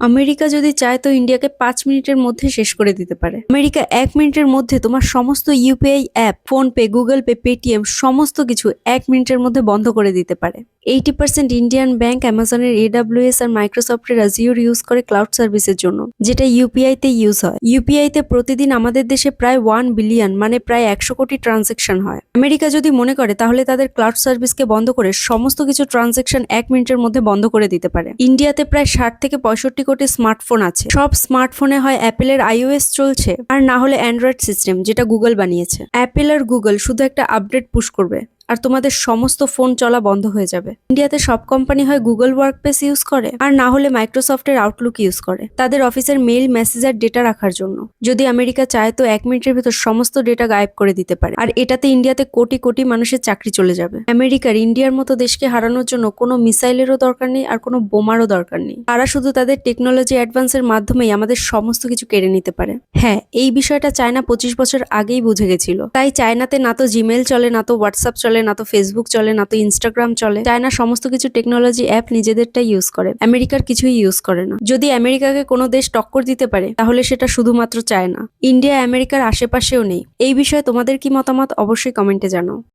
America যদি চায় তো ইন্ডিয়াকে 5 মিনিটের মধ্যে শেষ করে দিতে পারে। আমেরিকা 1 মিনিটের মধ্যে তোমার সমস্ত UPI app, PhonePe, Google pay, Paytm সমস্ত কিছু 1 মিনিটের মধ্যে বন্ধ করে দিতে পারে। 80% ইন্ডিয়ান ব্যাংক অ্যামাজনের AWS আর মাইক্রোসফটের আজিওর ইউজ করে ক্লাউড সার্ভিসের জন্য, যেটা ইউপিআই তে ইউজ হয়। ইউপিআই তে প্রতিদিন আমাদের দেশে প্রায় 1 বিলিয়ন মানে প্রায় 100 কোটি ট্রানজেকশন হয়। আমেরিকা যদি মনে করে তাহলে তাদের ক্লাউড সার্ভিসকে বন্ধ করে সমস্ত কিছু ট্রানজেকশন 1 মিনিটের মধ্যে বন্ধ করে দিতে পারে। ইন্ডিয়াতে প্রায় 60 থেকে 65 কোটি স্মার্টফোন আছে। সব স্মার্টফোনে হয় অ্যাপেলের iOS চলছে আর না হলে অ্যান্ড্রয়েড সিস্টেম, যেটা গুগল বানিয়েছে। অ্যাপেল আর গুগল শুধু একটা আপডেট পুশ করবে আর তোমাদের সমস্ত ফোন চলা বন্ধ হয়ে যাবে। ইন্ডিয়াতে সব কোম্পানি হয় গুগল ওয়ার্কপ্লেস ইউজ করে আর না হলে মাইক্রোসফটের আউটলুক ইউজ করে তাদের অফিসের মেইল, মেসেজ আর ডেটা রাখার জন্য। যদি আমেরিকা চায় তো 1 মিনিটের ভেতর সমস্ত ডেটা গায়েব করে দিতে পারে আর এটাতে ইন্ডিয়াতে কোটি কোটি মানুষের চাকরি চলে যাবে। আমেরিকার ইন্ডিয়ার মতো দেশকে হারানোর জন্য কোনো মিসাইলেরও দরকার নেই আর কোনো বোমারও দরকার নেই। তারা শুধু তাদের টেকনোলজি অ্যাডভান্সের মাধ্যমেই আমাদের সমস্ত কিছু কেড়ে নিতে পারে। হ্যাঁ, এই বিষয়টা চায়না 25 বছর আগেই বুঝে গেছিল। তাই চায়নাতে না তো জিমেল চলে, না তো হোয়াটসঅ্যাপ চলে, না তো ফেসবুক চলে, না তো ইনস্টাগ্রাম চলে। চায়না সমস্ত কিছু টেকনোলজি অ্যাপ নিজেদেরটা ইউজ করে, আমেরিকার কিছুই ইউজ করে না। যদি আমেরিকাকে কোনো দেশ টক্কর দিতে পারে তাহলে সেটা শুধুমাত্র চায়না। ইন্ডিয়া আমেরিকার আশেপাশেও নেই। এই বিষয়ে তোমাদের কি মতামত অবশ্যই কমেন্টে জানাও।